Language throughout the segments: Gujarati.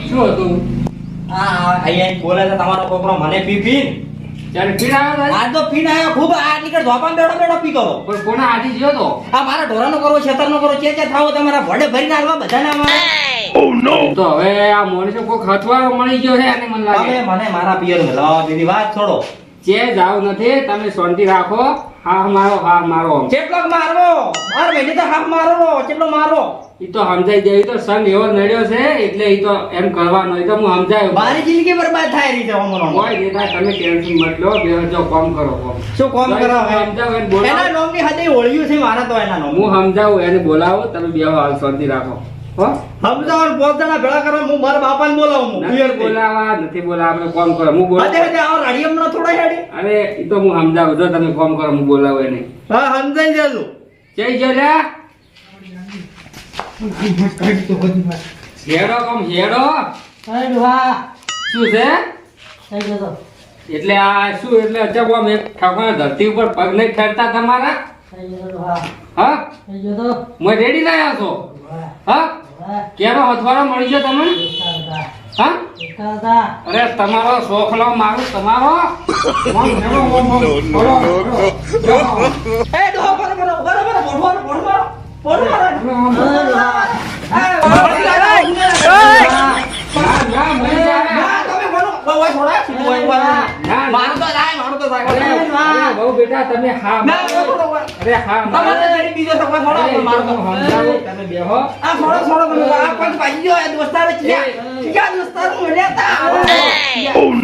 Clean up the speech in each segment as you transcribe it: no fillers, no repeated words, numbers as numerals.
શું હતું? અહીંયા બોલે છે તમારો છોકરો મને પી ત્યારે પીણ આવ્યો આ તો પીને આવ્યો ખૂબ આ નીકળ ધોપામાં બેડો પી કરો પણ કોના આધી ગયો તો? આ મારા ઢોરાનો કરો છેતરનો કરો ચે થાવો તમારા ભડે ભરીને આલવા બધાને અમારે તો હવે આ મોણસો કોઈ ખતવારો મળી ગયો છે અને મને લાગે તમે મને મારા પિયર લાવો દીદી વાત છોડો જે જાવ નથી તમે શાંતિ રાખો. હા મારો કેટલો મારવો માર મેલી તો હાફ મારો કેટલો મારો ઈ તો સમજાઈ જાય. ઈ તો સંગ એવો નડ્યો છે એટલે ઈ તો એમ કરવાનો. ઈ તો હું સમજાયો. મારી જિંદગી બરબાદ થાય રહી છે હમણાં કોઈ નહીં થાય, તમે ટેન્શન મત લો. બે જો કામ કરો કામ. શું કામ કરો સમજાવો એને બોલાવો. એના નોમની હાથે ઓળ્યું છે મારા તો એના નોમ હું સમજાવું એને બોલાવો. તમે બે હાલ શાંતિ રાખો. હો સમજાવન પોત જણા ભેળા કરવા હું મારા બાપાને બોલાવું હું નથી બોલાવા નથી બોલાવા. આપણે કામ કરો. હું બોલાવું. હદે આ રાડિયમ નો થોડા હેડી અરે ઈ તો હું સમજાવું. જો તમે કામ કરો હું બોલાવો એને. હા સમજાઈ જજો જઈ જલ્યા હેડો કમ હેડો. શું છે એટલે આ શું એટલે અચાબ આમ એક ઠાકોર ધરતી ઉપર પગ નહીં ખેડતા તમારા? હા મેં રેડી લાયા છો? હા કેનો હથવારો મળી ગયો તમને? હા અરે તમારો શોખલો મારું તમારો એ ડોહા બરોબર બહુ બેટા તમે હા અરે હા બીજો તમે બેહો.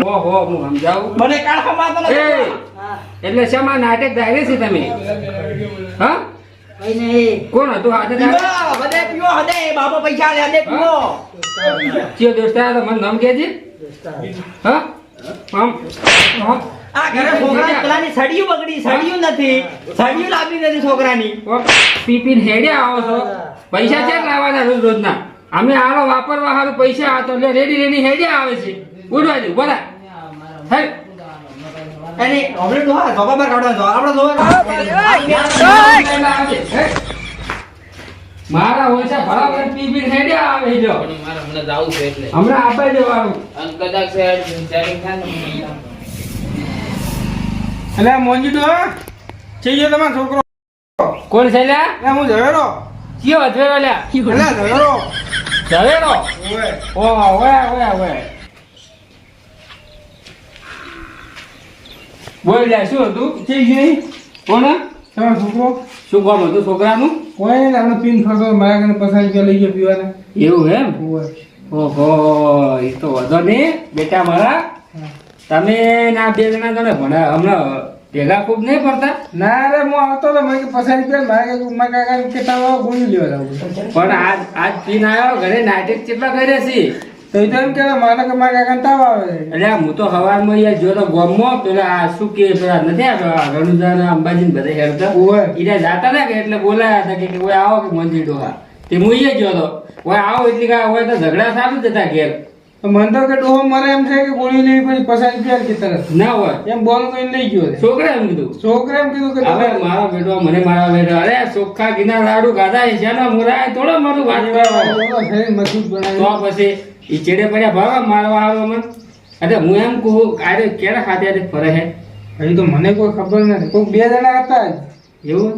હો હું સમજાવું. મને કાઢવા માંગતો એ, એટલે શેમાં નાટક ધારે છે તમે? હા કોણ હતું હાથે બાબા પૈસા લે દે પીવો ચિયો દોસ્તા તો મને નામ કેજે. હા આમ આ ઘરે છોકરા પેલાની સડિયું બગડી સડિયું નથી સડિયું લાવી નથી છોકરાની પીપીને હેડે આવો છો. પૈસા ક્યાં લાવવાના રોજ રોજના? અમે આલો વાપરવા હારું પૈસા આ તો એટલે રેડી હેડે આવે છે. ઉડવા દે બોલા હે એની ઓબલે તો હા ધોબા પર કાઢવા આપણે મારા ઓછા બરાબર પીપીને હેડે આવે જો. મારે હમણાં જાવું છે એટલે હમણાં આપી દેવાનું. અને કદાચ સેટિંગ થાય ને એટલે મોંજી તો છે જે તમારો છોકરો કોણ છે લ્યા? એટલે હું ઝવેરો કયો અધવેરો લ્યા? એટલે ઝવેરો ઝવેરો? ઓવે બોલ લ્યા શું હતું? છે જે કોણ? તમારો છોકરો શું કામ હતું છોકરાનું? કોઈ ને આપણે પીન ફરતો મારા કને પસાર રૂપિયા લઈ ગયો પીવાના એવું એમ? હોય ઓહો એ તો વધો નહીં બેટા મારા. તમે ના બે જણા તને ભણા હમણાં ભેગા ખૂબ નહીં પડતા? ના રે હું આવતો તો મને પસાર રૂપિયા મારા કાકા કેટલા ગોળી લેવા જાવ પણ આજ પીન આવ્યો ઘરે નાટક કેટલા કર્યા છે? તો એ તો એમ કે મારા કાકા તાવ આવે છે એટલે હું તો સવારમાં યાર જો તો ગોમમાં પેલા આ શું કે પેલા નથી આ રણુજા ને અંબાજી બધા હેરતા ઓય ઈને જાતા ને કે એટલે બોલાયા હતા કે ઓય આવો કે મંજી ડોહા તે હું ઈ ગયો તો ઓય આવો એટલે કે ઓય તો ઝઘડા સારું જતા ઘેર તો મન તો કે ડોહો મરે એમ છે કે ગોળી લેવી પછી પસાર રૂપિયા કે તરત ના હોય એમ બોલ કઈ લઈ ગયો છે છોકરા એમ કીધું. છોકરા એમ કીધું કે હવે મારો બેટો મને મારા બેટો અરે ચોખ્ખા ઘીના લાડુ ખાધા છે જેના મુરાય થોડો મારું વાત કરવા શરીર મજબૂત તો બનાવી પછી ઈ ચેડે પડ્યા ભાગા મારવા આવ્યો મને. અરે હું એમ કહું આરે કેરા ખાતે ફરે હે? હજી તો મને કોઈ ખબર નથી કોઈ બે જણા હતા જ એવું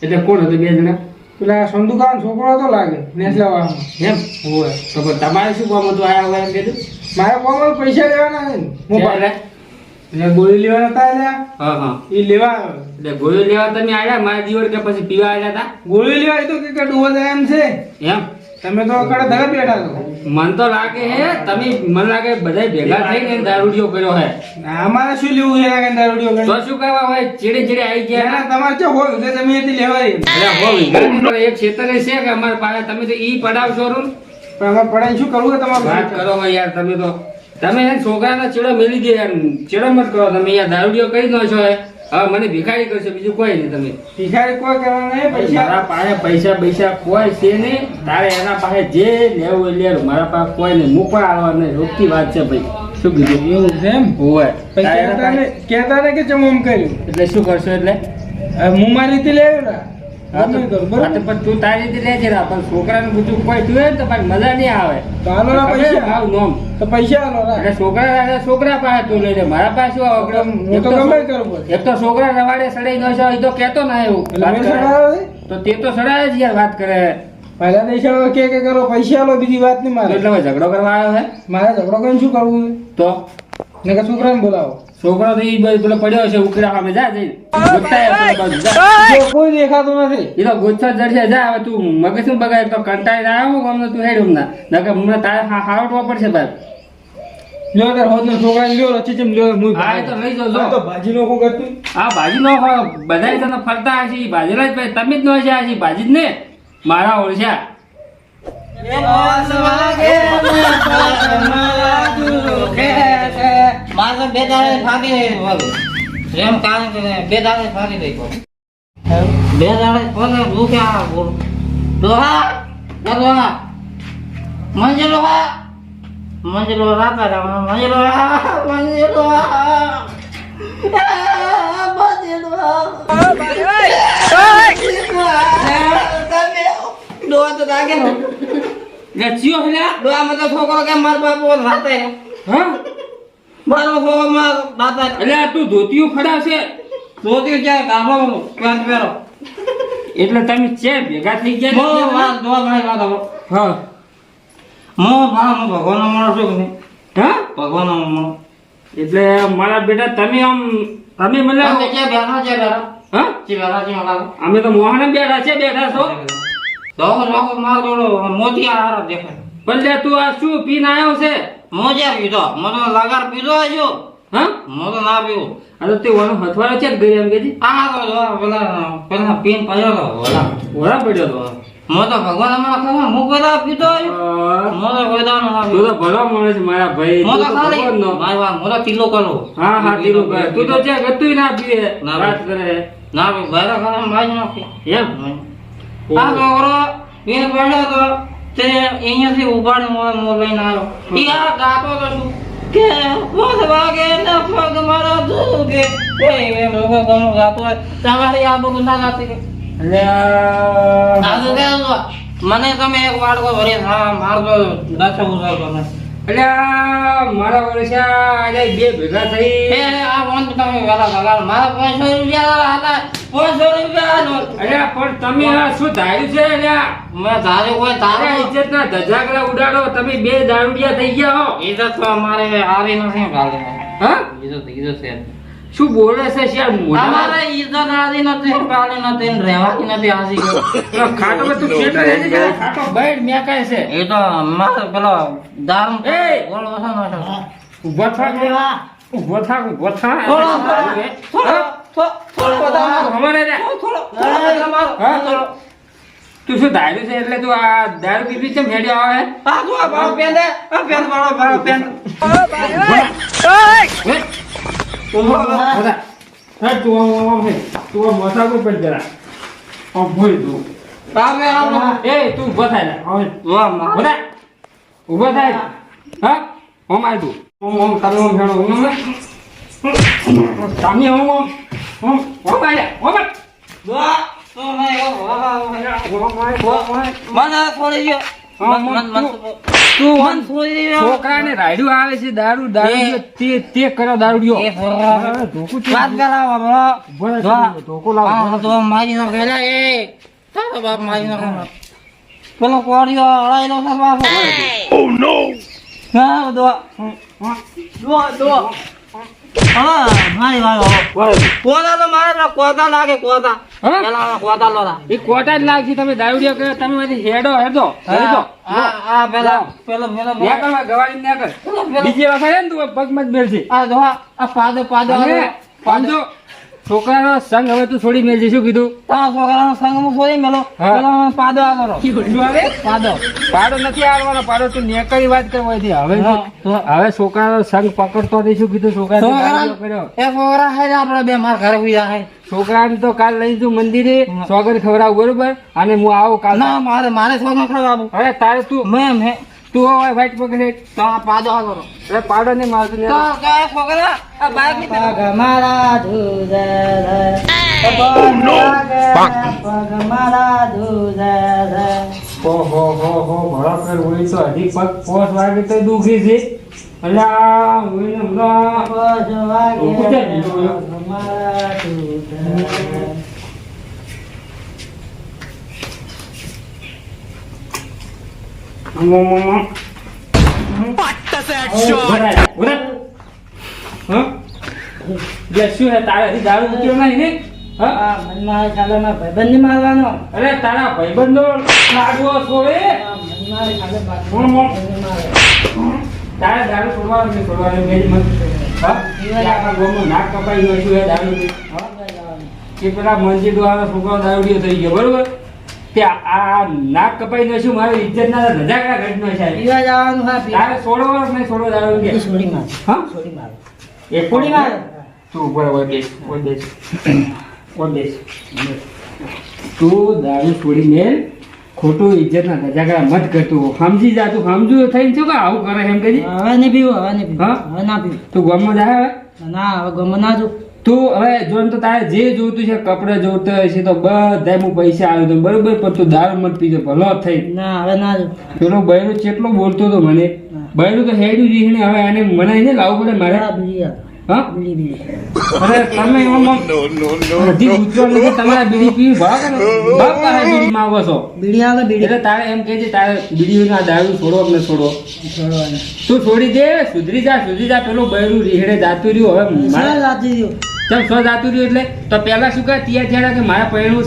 એટલે કોણ હતું બે જણા? પેલા સંદુકાન છોકરો હતો લાગે નેસલા વાળામાં એમ હોય તો પણ તમારે શું કામ હતું આયા હોય એમ કીધું? મારા કોમલ પૈસા લેવાના છે ને મોબાઈલ એટલે ગોળી લેવાના હતા એટલે હા એ લેવા આવ્યો. એટલે ગોળીઓ લેવા તમે આવ્યા મારા દીવર કે પછી પીવા આવ્યા હતા? ગોળી લેવા એ તો કે ડોહો જાય એમ છે એમ તમે તો કડે ધરે બેઠા છો મન તો લાગે હે તમે મને લાગે બધા ભેગા થઈને દારૂડિયો કર્યો હે. અમારે શું લેવું છે એના કાંઈ દારૂડિયો તો કરીને? શું કરવા હોય ચીડે આવી ગયા? એના તમારે શું હોય કે તમે એથી લેવાય અરે હો વિઘાની તો એક ક્ષેત્રે છે કે અમારા પાસે તમે તો ઈ પડાવશો રૂમ પણ અમારે પડાઈને શું કરવું છે વાત તમારે કરો હો યાર તમે તો તમે છોકરાના ચેડો મેલી દે યાર ચેડો મત કરો તમે યાર દારૂડિયો કરી દો છો હે. હવે મને ભિખારી કરશો બીજું કોઈ નહીં. તમે ભિખારી કોઈ કરવાના નહીં પૈસા મારા પાસે પૈસા કોઈ છે નહીં. તારે એના પાસે જે લેવું એ લેવું મારા પાસે કોઈ નહીં. મૂકવા આવવા નહીં રોકતી વાત છે ભાઈ. શું કીધું? એવું છે એમ હોય કહેતા ને કે ચમ એમ કર્યું એટલે શું કરશો? એટલે હવે હું મારી રીતે લેવું ને ગમે એ કરું, બરાબર? હા, તો પણ તું તારી રીતે લેજે રા, પણ છોકરાનું બધું કોઈ જોયે ને તો પાછી મજા નહીં આવે. તો હાલો ના પૈસા. ભાવ નોમ. તો પૈસા આલો રા. એટલે છોકરા પાસે તું લઈ લે, મારા પાસે શું આવે? હું તો ગમે એ કરું પછી. એક તો છોકરા રવાડે સડાઈ ન છે, એ તો કહેતો ના એવું એટલે વાત મેં કરે. સડાવ્યો છે? તો તે તો સડાય જ યાર વાત કરે. પહેલા દેશાળો કે કરો પૈસા આલો, બીજી વાત નહીં તો મારે. એટલે હવે ઝઘડો કરવા આવ્યો છે મારે ઝઘડો કરીને શું કરવું છે? તો ને કે છોકરાને બોલાવો. છોકરો તો ઈ પેલો પડ્યો છે ઉકળા સામે જા જઈ ગોતાય પેલો બાજુ જા. જો કોઈ દેખાતું નથી. એ તો ગોચા જડશે જા. હવે તું મગજ શું બગાડ તો કંટાળી આવ્યો હું ગમે તું હેડ હમણાં નકર હમણાં તારે હાવટવા પડશે ભાઈ. લ્યો તાર હોદનો છોકરાને લ્યો, રચી ચમ લ્યો, મું હા, એ તો લઈ જાઓ, જો. આ તો ભાજી નો કરતું. આ ભાજી નો બધા તને ફરતા હશે ઈ ભાજીલા જ ભાઈ તમે જ નો છે હશે ભાજી જ ને મારા ઓળખ્યા. મારે બે દાડે ફાટી એમ કામ કરે, બે દાડે ફાટી દઈ બે દાડે કોને રૂપિયા બોલ દોહા દોહા મંજલો રાતા રામ મંજલો દોહા તો લાગે ને રચ્યો હેલા દોહા મતલબ છોકરો કે માર બાપો રાતે હા મારો છોકરો માર રાતે એટલે આ તું ધોતિયું ખડાવશે ધોતી ક્યાં ગામડો પેન્ટ પહેરો એટલે તમે છે ભેગા થઈ ગયા મો વાત દોહા ભાઈ વાત આવો હા મો ભગવાનનો માણસ છું કે નહીં હા ભગવાનનો માણસ એટલે મારા બેટા તમે આમ તમે મને તમે ક્યાં બેઠા છે બેરા હા ચી બેરા છે મારા અમે તો મોહન બેઠા છે બેઠા છો દોહો માર દોડો મોતી આહાર દેખાય પણ લે તું આ શું પીને આવ્યો છે મોજા પીધો મોતો લગાર પીધો હજો હા મોતો ના પીવો આ તો તે વાનો હથવાડો છે ગઈ એમ કેજી આ તો જો પેલા પીન પડ્યો તો ઓલા ઓરા પડ્યો તો મોતો ભગવાન અમારા ખબર હું પેલા પીધો હજો મોતો વેદાનો ના તું તો ભલો માણસ મારા ભાઈ મોતો તું તો ખાલી ભગવાનનો. મારી વાત મોતો કિલો કરો હા હા તીરું કરે તું તો છે ગતું ના પીએ ના વાત કરે ના ભાઈ બહાર ખાવા મારી નાખી એમ આ છોકરો પીન પડ્યો તો તે અહીંયાથી ઉપાડી મો લઈને આવ્યો ઈ આ ગાતો તો શું કે પોસ વાગે ને પગ મારો દુગે કોઈ મે લોકો કોનો ગાતો હોય તમારી આ બધું ના ગાતી કે એટલે આ તો કે મને તમે એક વાડકો ભરી હા મારતો 10 ઉજાર તમે એટલે મારા વર્ષા આજે બે ભેગા એ થઈ આ ફોન તમે વેલા લગાડ મારા 500 રૂપિયા હતા 500 રૂપિયા નો એટલે પણ તમે આ શું ધાર્યું છે એટલે મેં ધારે કોઈ તારે તારે ઇજ્જત ના ધજાગરા ઉડાડો તમે બે દારૂડિયા થઈ ગયા હો ઇજ્જત તો અમારે હારી નથી ગાલે હા ઇજ્જત છે શું બોલે છે શ્યામ મોઢા અમારે ઇજ્જત આદી નથી ગાલે નથી રહેવાની નથી આજી ખાટો માં તું શેઠ રહે છે ખાટો બેડ મેકાય છે એ તો મારે પેલો દારૂ એ! બોલો ઓછો નો ઉભો થાક ઉભો થાક ઉભો થાક અમારે રે તું શું ધાર્યું છે એટલે તું આ દારૂ પીપી છે મેડ્યો આવે તું ઉભો થાય ઉભો થાય હા ઓમ આય તું ઓમ તમે ઓમ ભેણો તમે ઓમ આય ઓમ છોકરાને રાયડું આવે છે દારૂ દારૂ તે કરો દારૂડિયો ધોકો લાવો મારી નો પેલા એ તારો બાપ મારી નો પેલો કોડિયો અડાયેલો છે બાપો ઓ નો હા દો હા મારી વાળો કોદા તો મારે તો કોદા લાગે કોદા હા? પેલા કોદા લોરા એ કોટા જ લાગશે તમે દારૂડિયો કર્યો તમે બધી હેડો આ પેલા પેલો પેલો નેકળવા ગવાડી નેકળ બીજી વખત હે ને તું પગમાં જ મેલશે આ દો આ પાદો પાદો અને પાંજો છોકરાનો સંગ હવે તું છોડી મેલજે શું કીધું તા છોકરાનો સંગ મુ છોડી મેલો હા. પેલો પાદો આવરો શું આવે પાદો પાડો નથી આવવાનો પાડો તું નેકળી વાત કરવા હતી હવે હા. હવે છોકરાનો સંગ પકડતો નથી શું કીધું છોકરાને દારૂડિયો કર્યો એ છોકરા હે આપણે બે માર ઘરે ઉયા હે છોકરાને તો કાલ લઈ તું મંદિરે સોગર ખવડાવ બરોબર અને હું આવું કાલ ના મારે છોકરા ખવડાવું અરે તારે તું મેં તું હોય વાઈટ પકડે તો આ પાદો આવરો અરે પાડો નહીં મારતું તો કે છોકરા આ બાઈક ની મારા પગ મારા ધ્રુજે છે. ઓહો હો હો બરાબર હોય તો હજી પગ પોસ વાગે તો દુખી છે અલા હું હમણાં પગ વાગે ઊભું થા બીજું. પગ મારા ધ્રુજે છે. શું હે તારાથી દારૂ મૂક્યો નહીં ને હા આ મનમાં ચાલે મારા ભાઈબંધને મારવાનો. અરે તારા ભાઈબંધો લાડવો છોડે આ મનમાં ચાલે મારા મોમ, મોમ. ભાઈબંધને મારે. તારે દારૂ છોડવાનું નહીં છોડવાનું મેં જ મત હા કે આપણા ગામનું નાક કપાઈ ગયું શું હે દારૂ થી હવે ક્યાં જવાનું? કે પેલા મંજી દ્વારા છોકરો દારૂડિયો થઈ ગયો બરોબર તે આ નાક કપાઈ ગયું શું મારી ઇજ્જત ના ધજાકા ઘટનો છે પીવા જવાનું હા પીવા. તારે છોડવાનો નહીં છોડવો દારૂ કે એ છોડી માર. હા છોડી માર. એ છોડી માર. તું ઉપર ઓર બેસ તું દારૂ છોડી મેલ ખોટું ઇજ્જતના ધજાગરા મત કરતું સમજી જા તું સમજુ થઈને શું કે આવું કરે એમ કહેજે હવે નહીં પીવું હવે નહીં પીવું. હા? હવે ના પીવું. તું ગામમાં જાય હવે ના હવે ગમે ના જો. તું હવે જો ને તો તારે જે જોતું છે કપડે જોતું હશે તો બધા હું પૈસા આવ્યો તો બરોબર પણ તું દારૂ મત પીજો ભલો થઈ ના હવે ના જો. પેલો બૈરું કેટલો બોલતો હતો મને બૈરું તો હેડ્યું જઈને હવે એને મને એને લાવવું પડે મારે હા બીડી આપ. હા બીડી બીડી. અરે તમે હજી ઉતરો નથી તમારે બીડી પીવી ભાવ કે બાપ પાસે બીડી માંગો છો બીડી આવે બીડી. એટલે તારે એમ કહે છે તારે બીડી ના દારૂ છોડવો કે ન છોડવો છોડવાની. તું છોડી દે સુધરી જા પેલું બૈરું રીહડે જાતું રહ્યું હવે ચાલ મારે રાતી રહ્યો. ચમ સો જાતું રહ્યું એટલે તો પેલા શું કહે તિયા થયા કે મારે પૈણું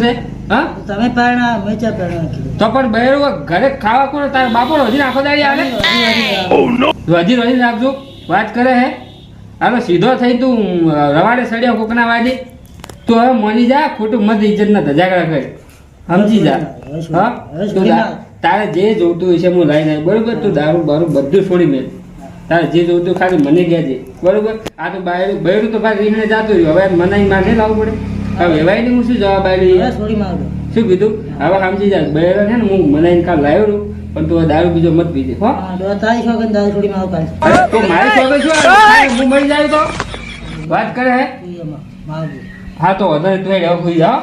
છે હા તમે પરણા મેં ચા પરણા કીધું. તો પણ બૈરું ઘરે ખાવા કોણ તારા બાપો હજી આખો દાડી આવે હજી રોજી રાખજો વાત કરે હે હાલો સીધો થઈ તું રવાડે સડ્યો કોકના વાજે તું હવે મોની જા ખોટું મત ઇજ્જત ના ધજાગરા કરે સમજી જા હા તું તારે જે જોતું હોય છે હું લઈને આવી બરોબર તું દારૂ બારૂ બધું છોડી મેં તારે જે જોતું ખાલી મને કહેજે બરોબર આ તો બૈરું તો ભાઈ રીંગણે જાતું રહ્યું હવે મને માથે લાવવું પડે હવે વેવાય ને હું શું જવાબ આવી હવે છોડી મારો. શું કીધું હવે સમજી જા બૈરો છે ને હું મનાઈને કાલ લાવ્યો છું પણ તું દારૂ બીજો મત પીજે હો હા તારી શોખન દારૂ છોડી મારો કાલ. અરે તો મારી સોબે શું આવે? હું મરી જાય તો વાત કરે હે મારો. હા તો વધારે તું હવે ખુઈ જાઓ